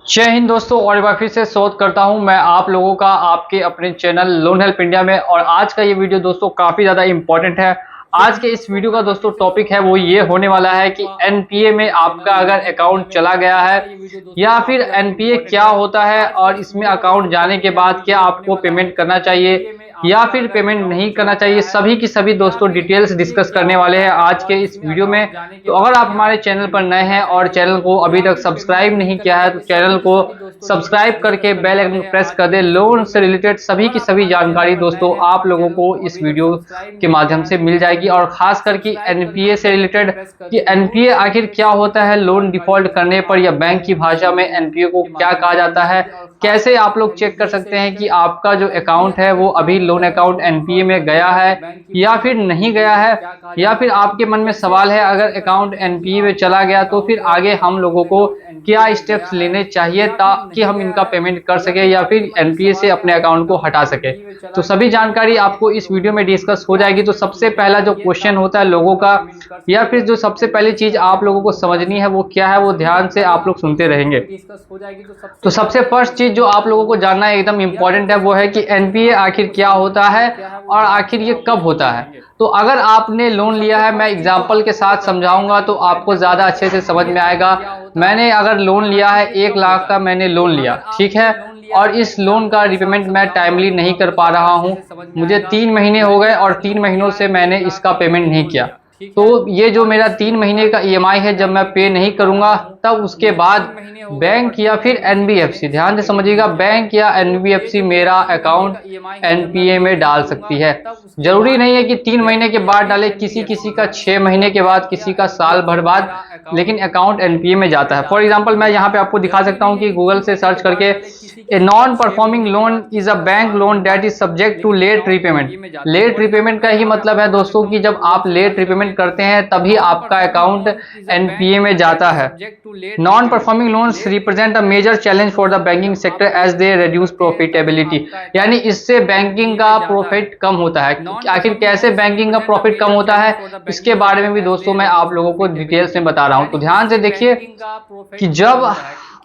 जय हिंद दोस्तों, और एक बार फिर से स्वागत करता हूं मैं आप लोगों का आपके अपने चैनल लोन हेल्प इंडिया में। और आज का ये वीडियो दोस्तों काफ़ी ज़्यादा इम्पोर्टेंट है। आज के इस वीडियो का दोस्तों टॉपिक है वो ये होने वाला है कि एनपीए में आपका अगर अकाउंट चला गया है या फिर एनपीए क्या होता है और इसमें अकाउंट जाने के बाद क्या आपको पेमेंट करना चाहिए या फिर पेमेंट नहीं करना चाहिए, सभी की सभी दोस्तों डिटेल्स डिस्कस करने वाले हैं आज के इस वीडियो में। तो अगर आप हमारे चैनल पर नए हैं और चैनल को अभी तक सब्सक्राइब नहीं किया है तो चैनल को सब्सक्राइब करके बेल आइकन प्रेस कर दे। लोन से रिलेटेड सभी की सभी जानकारी दोस्तों आप लोगों को इस वीडियो के माध्यम से मिल जाएगी। और खास करके एनपीए से रिलेटेड कि एनपीए आखिर क्या होता है, लोन डिफॉल्ट करने पर या बैंक की भाषा में एनपीए को क्या कहा जाता है, कैसे आप लोग चेक कर सकते हैं कि आपका जो अकाउंट है वो अभी लोन अकाउंट एनपीए में गया है या फिर नहीं गया है, या फिर आपके मन में सवाल है अगर अकाउंट एनपीए में चला गया तो फिर आगे हम लोगों को क्या स्टेप्स लेने चाहिए ताकि हम इनका पेमेंट कर सके या फिर एनपीए से अपने अकाउंट को हटा सके। तो सभी जानकारी आपको इस वीडियो में डिस्कस हो जाएगी। तो सबसे पहला जो क्वेश्चन होता है लोगों का या फिर जो सबसे पहली चीज आप लोगों को समझनी है वो क्या है, वो ध्यान से आप लोग सुनते रहेंगे। तो सबसे फर्स्ट चीज जो आप लोगों को जानना है एकदम इम्पोर्टेंट है वो है कि एनपीए आखिर क्या होता है और आखिर ये कब होता है। तो अगर आपने लोन लिया है, मैं एग्जांपल के साथ समझाऊंगा तो आपको ज़्यादा अच्छे से समझ में आएगा। मैंने अगर लोन लिया है 1 लाख का मैंने लोन लिया, ठीक है, और इस लोन का रिपेमेंट मैं टाइमली नहीं कर पा रहा हूँ, मुझे 3 महीने हो गए और 3 महीनों से मैंने इसका पेमेंट नहीं किया। तो ये जो मेरा 3 महीने का ईएमआई है जब मैं पे नहीं करूंगा तब उसके बाद बैंक या फिर एनबीएफसी, ध्यान से समझिएगा, बैंक या एनबीएफसी मेरा अकाउंट एनपीए में डाल सकती है। जरूरी नहीं है कि 3 महीने के बाद डाले, किसी किसी का 6 महीने के बाद, किसी का साल भर बाद, लेकिन अकाउंट एनपीए में जाता है। फॉर एग्जांपल मैं यहाँ पे आपको दिखा सकता हूँ कि गूगल से सर्च करके a non performing loan is a bank loan that is subject to late repayment. Late repayment का ही मतलब है दोस्तों कि जब आप लेट रिपेमेंट करते हैं तभी आपका अकाउंट एनपीए में जाता है। Non performing loans represent a major challenge for the banking sector as they reduce profitability, यानी इससे बैंकिंग का प्रॉफिट कम होता है। आखिर कैसे बैंकिंग का प्रॉफिट कम होता है इसके बारे में भी दोस्तों मैं आप लोगों को डिटेल्स में बता रहा हूं। तो ध्यान से देखिए कि जब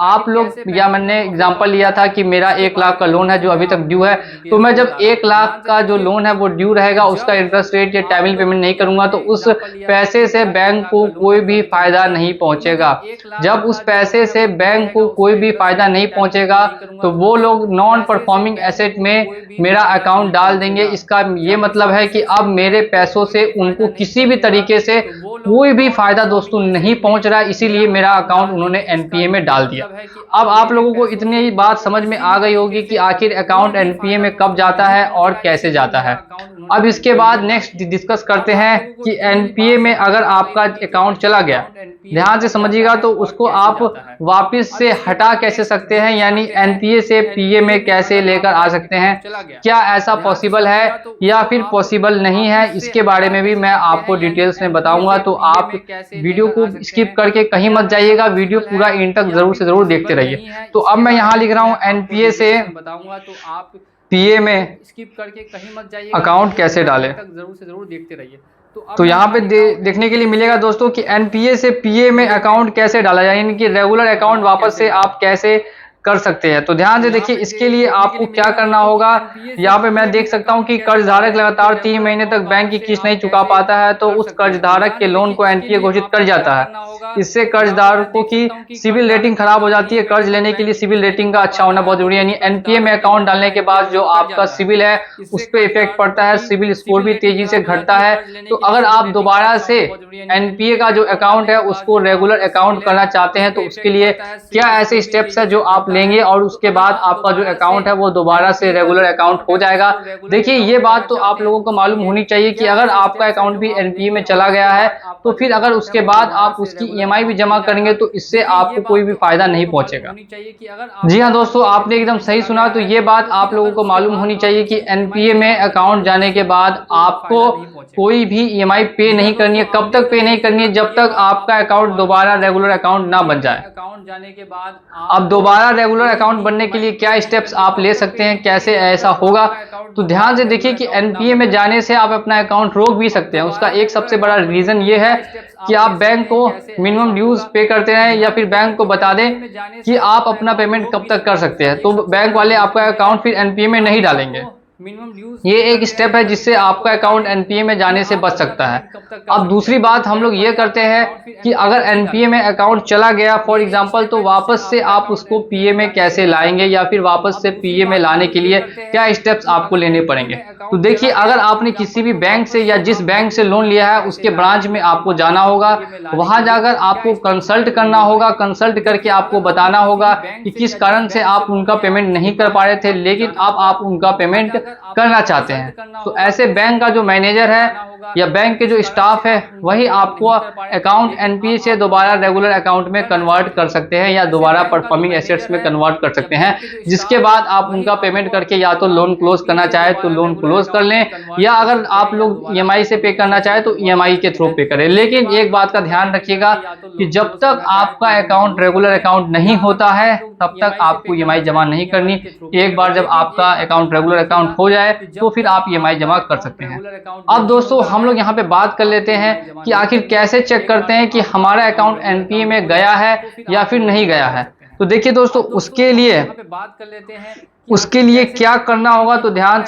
आप लोग, या मैंने एग्जांपल लिया था कि मेरा 1 लाख का लोन है जो अभी तक ड्यू है, तो मैं जब 1 लाख का जो लोन है वो ड्यू रहेगा, उसका इंटरेस्ट रेट या टाइमली पेमेंट नहीं करूंगा तो उस पैसे से बैंक को कोई भी फायदा नहीं पहुंचेगा। जब उस पैसे से बैंक को कोई भी फायदा नहीं पहुंचेगा तो वो लोग नॉन परफॉर्मिंग एसेट में मेरा अकाउंट डाल देंगे। इसका ये मतलब है कि अब मेरे पैसों से उनको किसी भी तरीके से कोई भी फायदा दोस्तों नहीं पहुंच रहा है, इसीलिए मेरा अकाउंट उन्होंने एनपीए में डाल दिया। अब आप लोगों को इतनी ही बात समझ में आ गई होगी कि आखिर अकाउंट एनपीए में कब जाता है और कैसे जाता है। अब इसके बाद नेक्स्ट डिस्कस करते हैं कि एनपीए में अगर आपका अकाउंट चला गया, ध्यान से समझिएगा, तो उसको आप वापस से हटा कैसे सकते हैं, यानी एनपीए से पीए में कैसे लेकर आ सकते हैं, क्या ऐसा पॉसिबल है या फिर पॉसिबल नहीं है, इसके बारे में भी मैं आपको डिटेल्स में बताऊंगा। तो आप वीडियो को स्किप करके कहीं मत जाइएगा, वीडियो पूरा एंड तक जरूर से जरूर देखते रहिए। तो अब मैं यहाँ लिख रहा हूँ एनपीए से बताऊंगा तो आप पीए में स्किप करके कहीं मत जाइए, अकाउंट कैसे डालें जरूर से जरूर देखते रहिए। तो यहाँ पे देखने के लिए मिलेगा दोस्तों कि एनपीए से पीए में अकाउंट कैसे डाला जाए, यानी कि रेगुलर अकाउंट वापस से आप कैसे कर सकते हैं। तो ध्यान से देखिए, इसके लिए आपको क्या करना होगा। यहाँ पे मैं देख सकता हूँ कि कर्जधारक लगातार 3 महीने तक बैंक की किस्त नहीं चुका पाता है तो उस कर्जधारक के लोन को एनपीए घोषित कर जाता है। इससे कर्जदारों की सिविल रेटिंग खराब हो जाती है। कर्ज लेने के लिए सिविल रेटिंग का अच्छा होना बहुत जरूरी है, यानी एनपीए में अकाउंट डालने के बाद जो आपका सिविल है उस पर इफेक्ट पड़ता है, सिविल स्कोर भी तेजी से घटता है। तो अगर आप दोबारा से एनपीए का जो अकाउंट है उसको रेगुलर अकाउंट करना चाहते हैं तो उसके लिए क्या ऐसे स्टेप्स है जो आप लेंगे और उसके बाद आपका जो अकाउंट है वो दोबारा से रेगुलर अकाउंट हो जाएगा। देखिए ये बात तो आप लोगों को मालूम होनी चाहिए कि अगर आपका अकाउंट भी एनपीए में चला गया है तो फिर अगर उसके बाद आप उसकी ईएमआई भी जमा करेंगे तो इससे आपको कोई भी फायदा नहीं पहुंचेगा। जी हाँ दोस्तों, आपने एकदम सही सुना। तो ये बात आप लोगों को मालूम होनी चाहिए कि एनपीए में अकाउंट जाने के बाद आपको कोई भी ईएमआई पे नहीं करनी है। कब तक पे नहीं करनी है? जब तक आपका अकाउंट दोबारा रेगुलर अकाउंट ना बन जाए। अकाउंट जाने के बाद अब दोबारा रेगुलर अकाउंट बनने के लिए क्या स्टेप्स आप ले सकते हैं, कैसे ऐसा होगा, तो ध्यान से देखिए कि एनपीए में जाने से आप अपना अकाउंट रोक भी सकते हैं। उसका एक सबसे बड़ा रीजन ये है कि आप बैंक को मिनिमम ड्यूज पे करते हैं या फिर बैंक को बता दें कि आप अपना पेमेंट कब तक कर सकते हैं, तो बैंक वाले आपका अकाउंट फिर एनपीए में नहीं डालेंगे। ये एक स्टेप है जिससे आपका अकाउंट एनपीए में जाने से बच सकता है। अब दूसरी बात हम लोग ये करते हैं कि अगर एनपीए में अकाउंट चला गया फॉर एग्जांपल, तो वापस से आप उसको पीए में कैसे लाएंगे या फिर वापस से पीए में लाने के लिए क्या स्टेप्स आपको लेने पड़ेंगे। तो देखिए, अगर आपने किसी भी बैंक से या जिस बैंक से लोन लिया है उसके ब्रांच में आपको जाना होगा। वहां जाकर आपको कंसल्ट करना होगा। कंसल्ट करके आपको बताना होगा कि किस कारण से आप उनका पेमेंट नहीं कर पा रहे थे, लेकिन अब आप उनका पेमेंट करना चाहते हैं। तो ऐसे बैंक का जो मैनेजर है या बैंक के जो स्टाफ है वही आपको अकाउंट एनपीए से दोबारा रेगुलर अकाउंट में कन्वर्ट कर सकते हैं या दोबारा परफॉर्मिंग एसेट्स में कन्वर्ट कर सकते हैं, जिसके बाद आप उनका पेमेंट करके या तो लोन क्लोज करना चाहे तो लोन क्लोज कर लें, या अगर आप लोग ईएमआई से पे करना चाहे तो ईएमआई के थ्रू पे करें। लेकिन एक बात का ध्यान रखिएगा कि जब तक आपका अकाउंट रेगुलर अकाउंट नहीं होता है तब तक आपको ईएमआई जमा नहीं करनी। एक बार जब आपका अकाउंट रेगुलर अकाउंट हो जाए तो फिर आप ईएमआई जमा कर सकते हैं। अब दोस्तों हम लोग यहाँ पे बात कर लेते हैं कि आखिर कैसे चेक करते हैं कि हमारा अकाउंट एनपीए में गया है या फिर नहीं गया है। तो देखिए दोस्तों, उसके लिए क्या करना होगा, तो ध्यान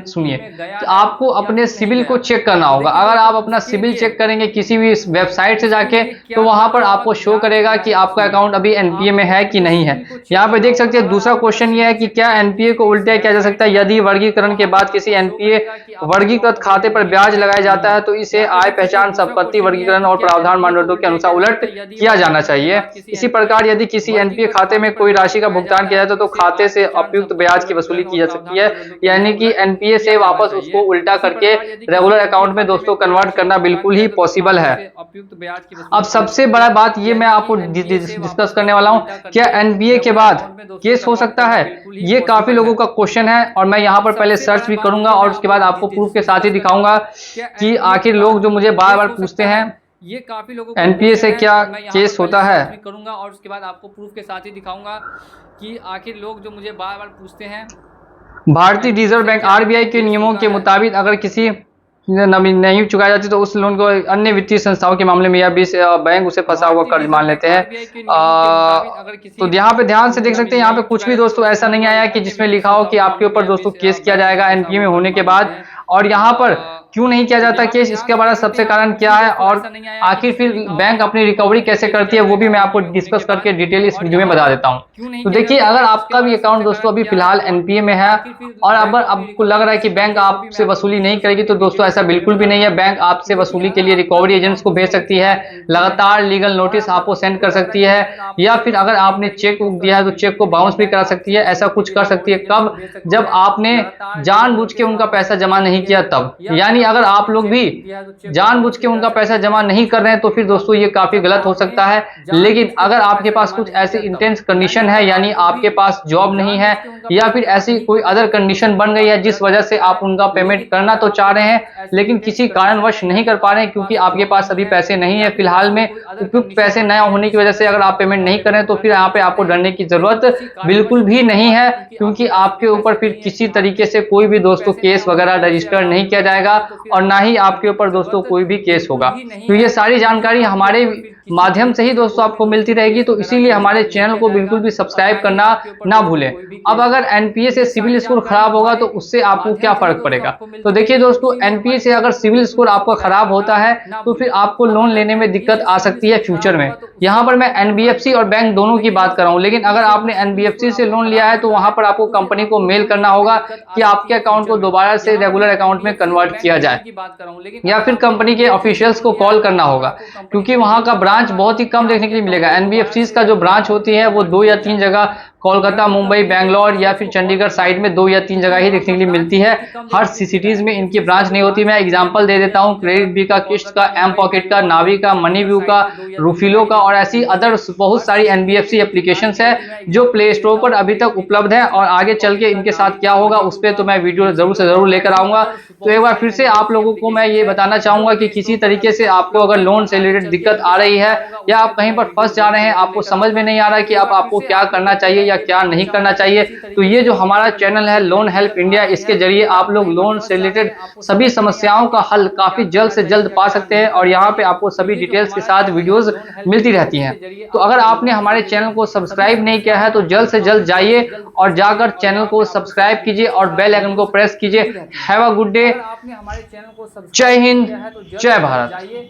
सुनिए कि आपको अपने सिबिल को चेक करना होगा। अगर आप अपना सिबिल चेक करेंगे किसी भी वेबसाइट से जाके, तो वहां पर आपको शो करेगा कि आपका अकाउंट अभी एनपीए में है कि नहीं है। यहाँ पे देख सकते हैं दूसरा क्वेश्चन ये है कि क्या एनपीए को उल्टा किया जा सकता है। यदि वर्गीकरण के बाद किसी एनपीए वर्गीकृत खाते पर ब्याज लगाया जाता है तो इसे आय पहचान संपत्ति वर्गीकरण और प्रावधान मानदंडों के अनुसार उलट किया जाना चाहिए। इसी प्रकार यदि किसी एनपीए खाते में कोई राशि का भुगतान किया जाता है तो खाते से उपयुक्त ब्याज की वसूली की जा सकती है, यानी कि एनपीए से वापस उसको उल्टा करके रेगुलर अकाउंट में दोस्तों कन्वर्ट करना बिल्कुल ही पॉसिबल है। अब सबसे बड़ा बात ये मैं आपको डिस्कस करने वाला हूं, क्या एनपीए के बाद केस हो सकता है। ये काफी लोगों का क्वेश्चन है और मैं यहाँ पर पहले सर्च भी करूंगा और उसके बाद आपको प्रूफ के साथ ही दिखाऊंगा कि आखिर लोग जो मुझे बार बार पूछते हैं ये काफी लोगों एनपीए से क्या केस होता है, करूंगा और उसके बाद आपको प्रूफ के साथ ही दिखाऊंगा कि आखिर लोग जो मुझे बार बार पूछते हैं। भारतीय रिजर्व बैंक आरबीआई के नियमों के मुताबिक अगर किसी नहीं चुकाई जाती तो उस लोन को अन्य वित्तीय संस्थाओं के मामले में या भी बैंक उसे फंसा हुआ कर्ज मान लेते हैं। तो यहाँ पे ध्यान से देख सकते हैं, यहाँ पे कुछ भी दोस्तों ऐसा नहीं आया कि जिसमें लिखा हो कि आपके ऊपर दोस्तों केस किया जाएगा एनपीए में होने के बाद। और यहाँ पर क्यों नहीं किया जाता केस, इसके बारे में सबसे कारण क्या है और आखिर फिर बैंक अपनी रिकवरी कैसे करती है वो भी मैं आपको डिस्कस करके डिटेल इस वीडियो में बता देता हूँ। तो देखिए, अगर आपका भी अकाउंट दोस्तों अभी फिलहाल एनपीए में है और अगर आपको लग रहा है कि बैंक आपसे वसूली नहीं करेगी, तो दोस्तों ऐसा बिल्कुल भी नहीं है। बैंक आपसे वसूली के लिए रिकवरी एजेंट्स को भेज सकती है, लगातार लीगल नोटिस आपको सेंड कर सकती है, या फिर अगर आपने चेक बुक दिया है तो चेक को बाउंस भी करा सकती है। ऐसा कुछ कर सकती है कब, जब आपने जानबूझ के उनका पैसा जमा नहीं किया तब। यानी अगर आप लोग भी जानबूझ के उनका पैसा जमा नहीं कर रहे हैं तो फिर दोस्तों ये काफी गलत हो सकता है। लेकिन अगर आपके पास कुछ ऐसी इंटेंस कंडीशन है, यानी आपके पास जॉब नहीं है या फिर ऐसी कोई अदर कंडीशन बन गई है जिस वजह से आप उनका पेमेंट करना तो चाह रहे हैं लेकिन किसी कारणवश नहीं कर पा रहे हैं क्योंकि आपके पास अभी पैसे नहीं है, फिलहाल में उपयुक्त पैसे न होने की वजह से अगर आप पेमेंट नहीं करें तो फिर यहाँ पे आपको डरने की जरूरत बिल्कुल भी नहीं है, क्योंकि आपके ऊपर फिर किसी तरीके से कोई भी दोस्तों केस वगैरह रजिस्टर नहीं किया जाएगा और ना ही आपके ऊपर दोस्तों कोई भी केस होगा। तो ये सारी जानकारी हमारे माध्यम से ही दोस्तों आपको मिलती रहेगी, तो इसीलिए हमारे चैनल को बिल्कुल भी सब्सक्राइब करना ना भूलें। अब अगर एनपीए से सिविल स्कोर खराब होगा तो उससे आपको क्या फर्क पड़ेगा। तो देखिए दोस्तों, एनपीए से अगर सिविल स्कोर आपका खराब होता है तो फिर आपको लोन लेने में दिक्कत आ सकती है फ्यूचर में। यहाँ पर मैं एनबीएफसी और बैंक दोनों की बात कर रहा हूँ, लेकिन अगर आपने एनबीएफसी से लोन लिया है तो वहां पर आपको कंपनी को मेल करना होगा कि आपके अकाउंट को दोबारा से रेगुलर अकाउंट में कन्वर्ट किया जाए, या फिर कंपनी के ऑफिशियल्स को कॉल करना होगा, क्योंकि वहां का ब्रांच बहुत ही कम देखने के लिए मिलेगा। एनबीएफसी का जो ब्रांच होती है वो 2 या 3 जगह कोलकाता, मुंबई, बेंगलोर या फिर चंडीगढ़ साइड में 2 या 3 जगह ही देखने के लिए मिलती है। हर सिटीज में इनकी ब्रांच नहीं होती। मैं एग्जांपल दे देता हूं, क्रेडिट बी का, किस्ट का, एम पॉकेट का, नावी का, मनी व्यू का, रूफिलो का और ऐसी अदर बहुत सारी एनबीएफसी एप्लीकेशंस है जो प्ले स्टोर पर अभी तक उपलब्ध है और आगे चल के इनके साथ क्या होगा उस पर तो मैं वीडियो जरूर से जरूर लेकर आऊंगा। तो एक बार फिर से आप लोगों को मैं ये बताना चाहूंगा कि किसी तरीके से आपको अगर लोन से रिलेटेड दिक्कत आ रही है या आप कहीं पर फंस जा रहे हैं, आपको समझ में नहीं आ रहा है कि अब आपको क्या करना चाहिए या क्या नहीं करना चाहिए। तो ये जो हमारा चैनल है लोन हेल्प इंडिया, इसके जरिए आप लोग लोन से रिलेटेड सभी समस्याओं का हल काफी जल्द से जल्द पा सकते हैं और यहाँ पे आपको सभी डिटेल्स के साथ वीडियोस मिलती रहती हैं। तो अगर आपने हमारे चैनल को सब्सक्राइब नहीं किया है तो जल्द से जल्द जाइए और जाकर चैनल को सब्सक्राइब कीजिए और बेल आइकन को प्रेस कीजिए। Have a good day. जय हिंद, जय भारत।